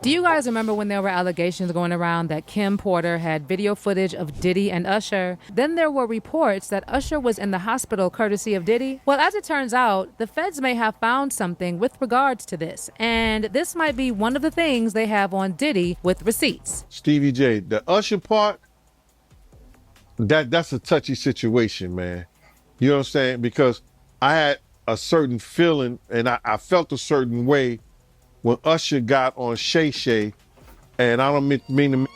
Do you guys remember when there were allegations going around that Kim Porter had video footage of Diddy and Usher? Then there were reports that Usher was in the hospital courtesy of Diddy. Well, as it turns out, the feds may have found something with regards to this, and this might be one of the things they have on Diddy with receipts. Stevie J, the Usher part, that's a touchy situation, man. You know what I'm saying? Because I had a certain feeling and I felt a certain way when Usher got on Shay Shay, and I don't mean to.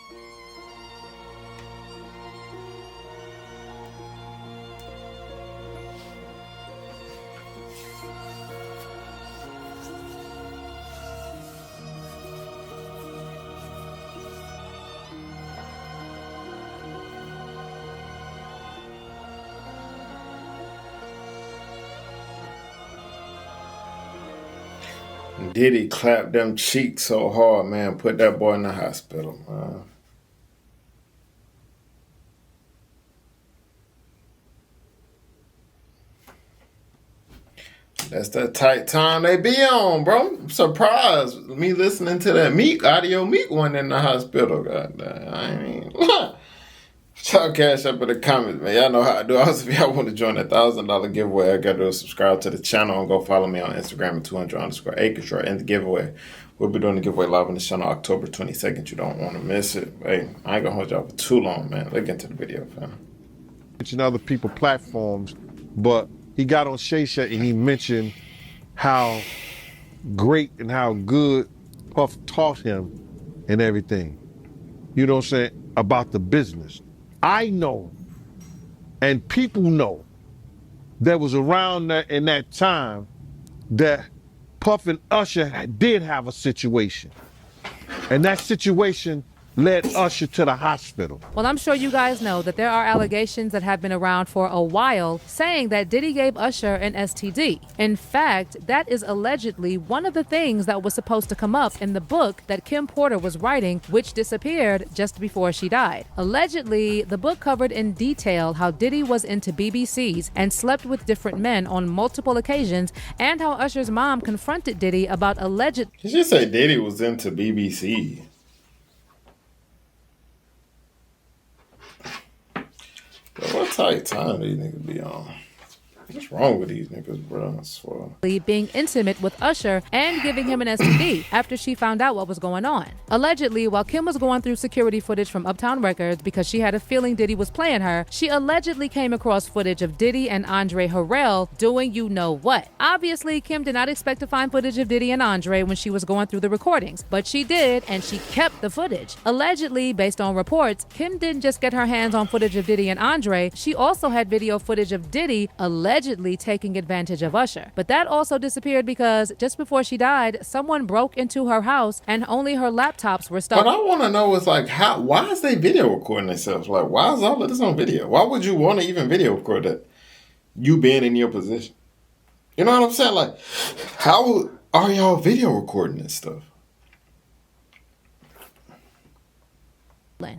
Diddy clapped them cheeks so hard, man. Put that boy in the hospital, man. That's that tight time they be on, bro. I'm surprised me listening to that Audio Meek one in the hospital. Goddamn, I mean, y'all cash up in the comments, man. Y'all know how I do. Also, if y'all want to join that $1,000 giveaway, I got to subscribe to the channel and go follow me on Instagram at 200_acres in the giveaway. We'll be doing the giveaway live on the channel October 22nd. You don't want to miss it. Hey, I ain't gonna hold y'all for too long, man. Let's get into the video, fam. Mention other people platforms, but he got on Shay Shay and he mentioned how great and how good Puff taught him and everything. You know what I'm saying? About the business. I know, and people know, that was around that in that time that Puff and Usher did have a situation. And that situation led Usher to the hospital. Well, I'm sure you guys know that there are allegations that have been around for a while saying that Diddy gave Usher an STD. In fact, that is allegedly one of the things that was supposed to come up in the book that Kim Porter was writing, which disappeared just before she died. Allegedly, the book covered in detail how Diddy was into BBCs and slept with different men on multiple occasions, and how Usher's mom confronted Diddy about alleged... Did you say Diddy was into BBC? What tight time these niggas be on? What's wrong with these niggas, bro? I swear. Being intimate with Usher and giving him an STD after she found out what was going on. Allegedly, while Kim was going through security footage from Uptown Records because she had a feeling Diddy was playing her, she allegedly came across footage of Diddy and Andre Harrell doing you know what. Obviously, Kim did not expect to find footage of Diddy and Andre when she was going through the recordings, but she did, and she kept the footage. Allegedly, based on reports, Kim didn't just get her hands on footage of Diddy and Andre, she also had video footage of Diddy allegedly taking advantage of Usher. But that also disappeared because just before she died, someone broke into her house and only her laptops were stolen. What I want to know is like, why is they video recording themselves? Like, why is all of this on video? Why would you want to even video record that? You being in your position. You know what I'm saying? Like, how are y'all video recording this stuff?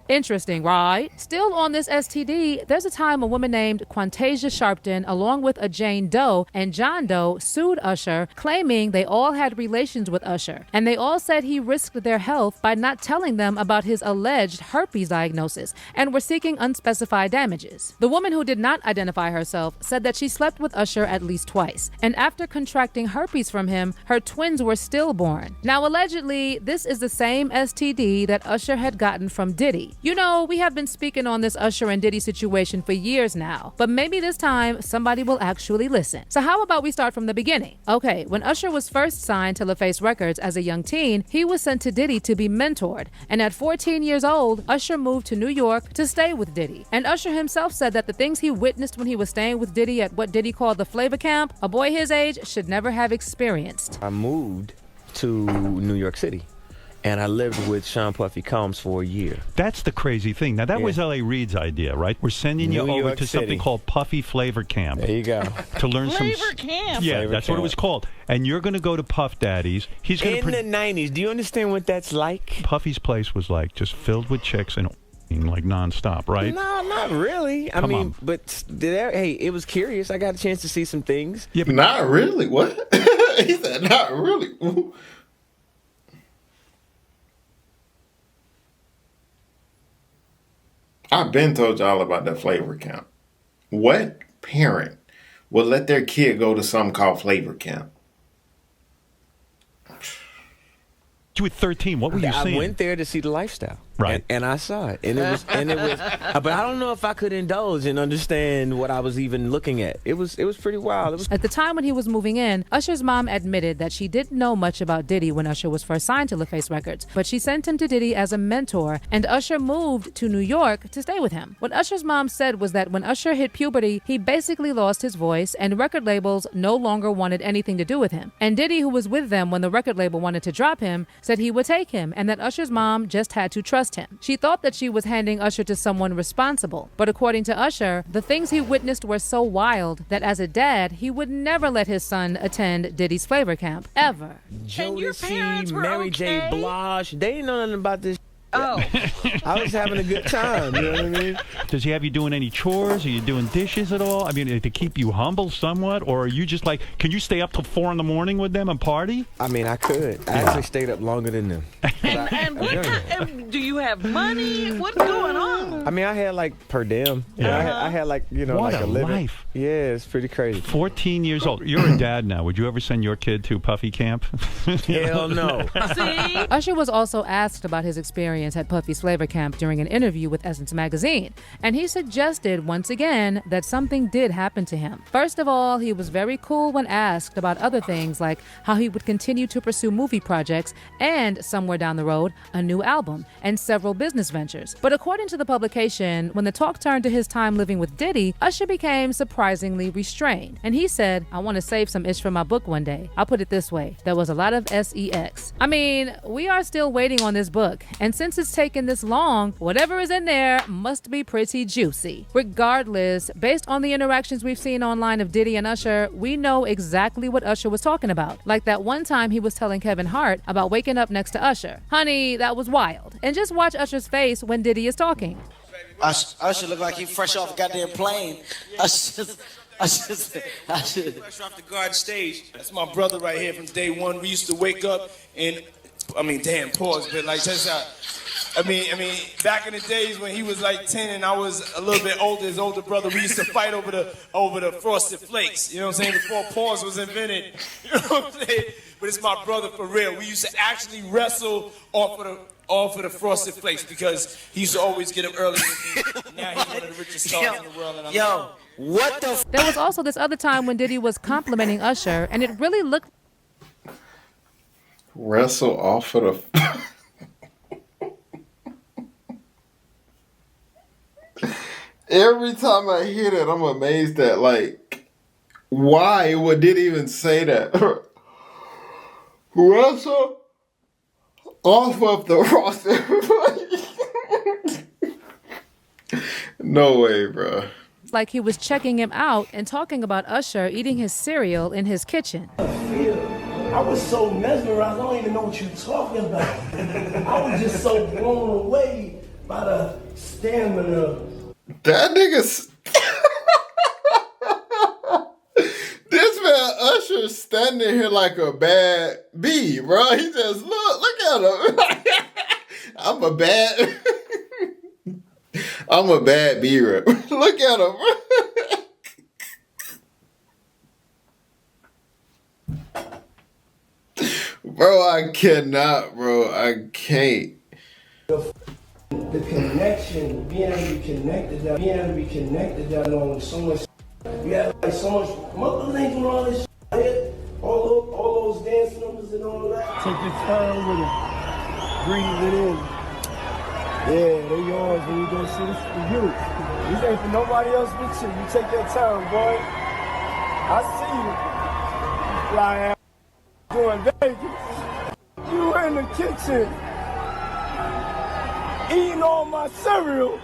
Interesting, right? Still on this STD, there's a time a woman named Quantasia Sharpton, along with a Jane Doe and John Doe, sued Usher, claiming they all had relations with Usher. And they all said he risked their health by not telling them about his alleged herpes diagnosis and were seeking unspecified damages. The woman, who did not identify herself, said that she slept with Usher at least twice. And after contracting herpes from him, her twins were stillborn. Now, allegedly, this is the same STD that Usher had gotten from Diddy. You know, we have been speaking on this Usher and Diddy situation for years now, but maybe this time somebody will actually listen. So how about we start from the beginning? Okay, when Usher was first signed to LaFace Records as a young teen, he was sent to Diddy to be mentored. And at 14 years old, Usher moved to New York to stay with Diddy. And Usher himself said that the things he witnessed when he was staying with Diddy at what Diddy called the flavor camp, a boy his age should never have experienced. I moved to New York City. And I lived with Sean Puffy Combs for a year. That's the crazy thing. Now, that was L.A. Reid's idea, right? We're sending you over to something called Puffy Flavor Camp. There you go. To learn Flavor Camp. Yeah, Flavor that's Camp. what it was called. And you're going to go to Puff Daddy's. He's going In the 90s. Do you understand what that's like? Puffy's place was like just filled with chicks and like nonstop, right? No, not really. I Come mean, on. but hey, it was curious. I got a chance to see some things. Yeah, but Not really. What? He said, not really. I've been told y'all about that flavor camp. What parent would let their kid go to something called flavor camp? You were 13. What were you seeing? I went there to see the lifestyle. Right. And I saw it. And it was but I don't know if I could indulge and understand what I was even looking at. It was pretty wild. At the time when he was moving in, Usher's mom admitted that she didn't know much about Diddy when Usher was first signed to LaFace Records, but she sent him to Diddy as a mentor, and Usher moved to New York to stay with him. What Usher's mom said was that when Usher hit puberty, he basically lost his voice, and record labels no longer wanted anything to do with him. And Diddy, who was with them when the record label wanted to drop him, said he would take him, and that Usher's mom just had to trust him. She thought that she was handing Usher to someone responsible, but according to Usher, the things he witnessed were so wild that as a dad, he would never let his son attend Diddy's flavor camp, ever. Jodeci, Mary J. Blige, they didn't know nothing about this. Oh. I was having a good time, you know what I mean? Does he have you doing any chores? Are you doing dishes at all? I mean, to keep you humble somewhat? Or are you just like, can you stay up till 4 a.m. with them and party? I mean, I could. I actually stayed up longer than them. And what kind, do you have money? What's going on? I mean, I had like per diem. Yeah. I had like, you know, What like a a living. life. Yeah, it's pretty crazy. 14 years old. You're a dad now. Would you ever send your kid to Puffy camp? Hell no. See? Usher was also asked about his experience at Puffy's Flavor Camp during an interview with Essence magazine, and he suggested once again that something did happen to him. First of all, he was very cool when asked about other things like how he would continue to pursue movie projects and, somewhere down the road, a new album and several business ventures. But according to the publication, when the talk turned to his time living with Diddy, Usher became surprisingly restrained, and he said, "I want to save some ish for my book one day. I'll put it this way, there was a lot of sex." I mean, we are still waiting on this book, and since it's taken this long, whatever is in there must be pretty juicy. Regardless, based on the interactions we've seen online of Diddy and Usher, we know exactly what Usher was talking about. Like that one time he was telling Kevin Hart about waking up next to Usher. Honey, that was wild. And just watch Usher's face when Diddy is talking. Usher look like he fresh off a goddamn plane. Usher Fresh off the guard stage. That's my brother right here from day one. We used to wake up and, damn, pause, but like, check this out. I mean, back in the days when he was like 10 and I was a little bit older, his older brother, we used to fight over the Frosted Flakes. You know what I'm saying? Before pause was invented. You know what I'm saying? But it's my brother for real. We used to actually wrestle off of the Frosted Flakes because he used to always get up early with me. Now he's one of the richest stars in the world. And I'm what the? There was also this other time when Diddy was complimenting Usher, and it really looked Wrestle off of the. Every time I hear that, I'm amazed at, like, why would Diddy even say that? Wrestle off of the roster. No way, bro. like he was checking him out and talking about Usher eating his cereal in his kitchen. I was so mesmerized, I don't even know what you're talking about. I was just so blown away by the stamina. That nigga's... This man Usher standing here like a bad bee, bro. He just, look at him. I'm a bad bee rep. Look at him, bro. I cannot, bro. I can't. The connection, being able to be connected, that on so much. You have like so much. Motherfuckers ain't doing all this shit. All those dance numbers and all that. Take your time with it. Breathe it in. Yeah, they yours when you go see this for you. These ain't for nobody else but you. You take your time, boy. I see you. Fly out doing Vegas. You in the kitchen. Eating all my cereal.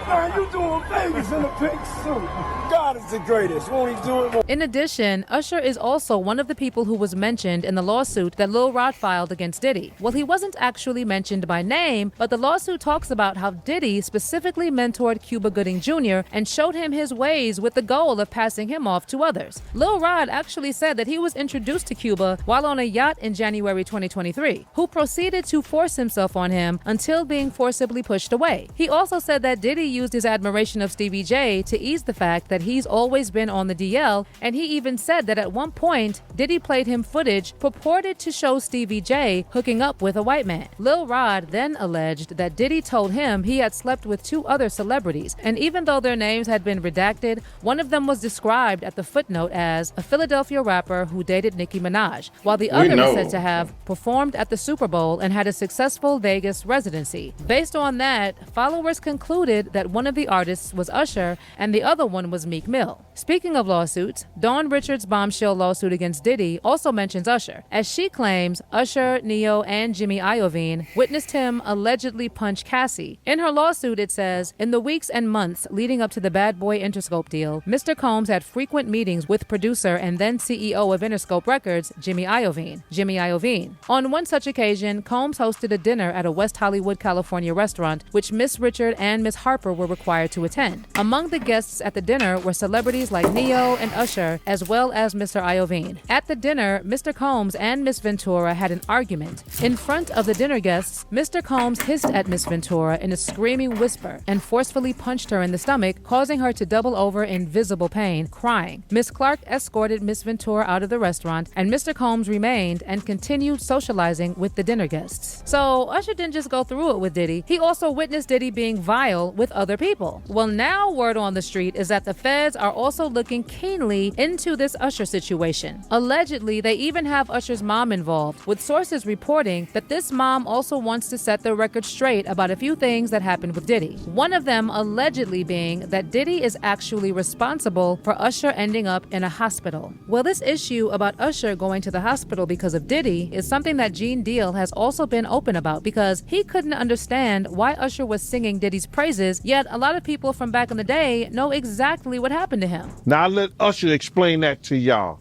Man, you doing Vegas in a pink suit. God is the greatest. Won't he do it more? In addition, Usher is also one of the people who was mentioned in the lawsuit that Lil Rod filed against Diddy. Well, he wasn't actually mentioned by name, but the lawsuit talks about how Diddy specifically mentored Cuba Gooding Jr. and showed him his ways with the goal of passing him off to others. Lil Rod actually said that he was introduced to Cuba while on a yacht in January 2023, who proceeded to force himself on him until being forcibly pushed away. He also said that Diddy used his admiration of Stevie J to ease the fact that he's always been on the DL, and he even said that at one point, Diddy played him footage purported to show Stevie J hooking up with a white man. Lil Rod then alleged that Diddy told him he had slept with 2 other celebrities, and even though their names had been redacted, one of them was described at the footnote as a Philadelphia rapper who dated Nicki Minaj, while the other was said to have performed at the Super Bowl and had a successful Vegas residency. Based on that, followers concluded that one of the artists was Usher and the other one was Meek Mill. Speaking of lawsuits, Dawn Richards' bombshell lawsuit against Diddy also mentions Usher, as she claims Usher, Neo, and Jimmy Iovine witnessed him allegedly punch Cassie. In her lawsuit, it says, in the weeks and months leading up to the Bad Boy Interscope deal, Mr. Combs had frequent meetings with producer and then CEO of Interscope Records, Jimmy Iovine. On one such occasion, Combs hosted a dinner at a West Hollywood, California restaurant, which Miss Richard and Miss Harper were required to attend. Among the guests at the dinner were celebrities like Neo and Usher, as well as Mr. Iovine. At the dinner, Mr. Combs and Miss Ventura had an argument. In front of the dinner guests, Mr. Combs hissed at Miss Ventura in a screaming whisper and forcefully punched her in the stomach, causing her to double over in visible pain, crying. Miss Clark escorted Miss Ventura out of the restaurant, and Mr. Combs remained and continued socializing with the dinner guests. So Usher didn't just go through it with Diddy, he also witnessed Diddy being vile with other people. Well, now word on the street is that the feds are also looking keenly into this Usher situation. Allegedly, they even have Usher's mom involved, with sources reporting that this mom also wants to set the record straight about a few things that happened with Diddy. One of them allegedly being that Diddy is actually responsible for Usher ending up in a hospital. Well, this issue about Usher going to the hospital because of Diddy is something that Gene Deal has also been open about, because he couldn't understand why Usher was singing Diddy's praises, yet a lot of people from back in the day know exactly what happened to him. Now I let Usher explain that to y'all.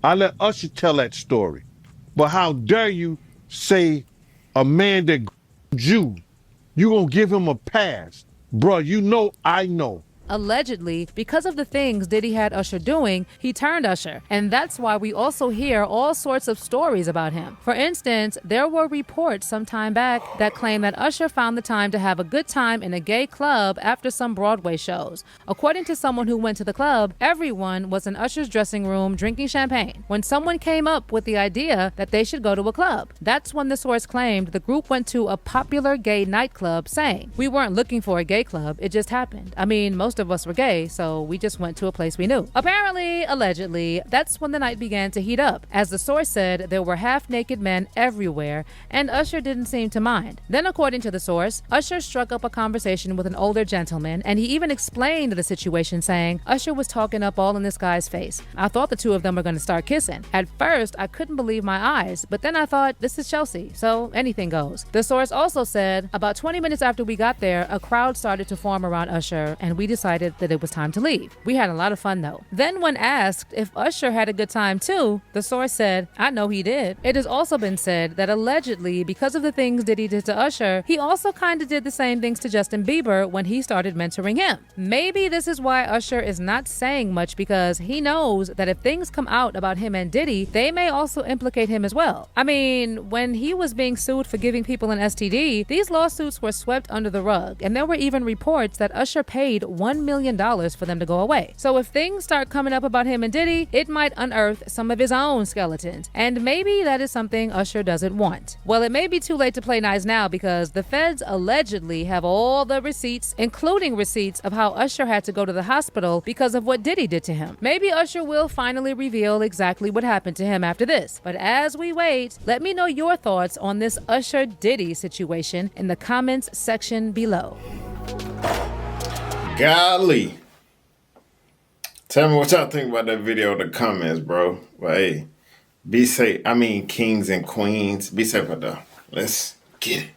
I let Usher tell that story. But how dare you say a man that you gonna give him a pass? Bruh, you know I know. Allegedly, because of the things Diddy had Usher doing, he turned Usher. And that's why we also hear all sorts of stories about him. For instance, there were reports some time back that claim that Usher found the time to have a good time in a gay club after some Broadway shows. According to someone who went to the club, everyone was in Usher's dressing room drinking champagne when someone came up with the idea that they should go to a club. That's when the source claimed the group went to a popular gay nightclub, saying, "We weren't looking for a gay club, it just happened. I mean, most of us were gay, so we just went to a place we knew." Apparently, allegedly, that's when the night began to heat up. As the source said, there were half-naked men everywhere, and Usher didn't seem to mind. Then, according to the source, Usher struck up a conversation with an older gentleman, and he even explained the situation, saying, Usher was talking up all in this guy's face. I thought the two of them were going to start kissing. At first, I couldn't believe my eyes, but then I thought, this is Chelsea, so anything goes. The source also said, about 20 minutes after we got there, a crowd started to form around Usher, and we decided that it was time to leave. We had a lot of fun though. Then when asked if Usher had a good time too, the source said, I know he did. It has also been said that allegedly, because of the things Diddy did to Usher, he also kind of did the same things to Justin Bieber when he started mentoring him. Maybe this is why Usher is not saying much, because he knows that if things come out about him and Diddy, they may also implicate him as well. I mean, when he was being sued for giving people an STD, these lawsuits were swept under the rug, and there were even reports that Usher paid $1 million for them to go away. So if things start coming up about him and Diddy, it might unearth some of his own skeletons, and maybe that is something Usher doesn't want. Well, it may be too late to play nice now, because the feds allegedly have all the receipts, including receipts of how Usher had to go to the hospital because of what Diddy did to him. Maybe Usher will finally reveal exactly what happened to him after this. But as we wait, let me know your thoughts on this Usher-Diddy situation in the comments section below. Golly. Tell me what y'all think about that video in the comments, bro. But hey, be safe. I mean, kings and queens, be safe out there. Let's get it.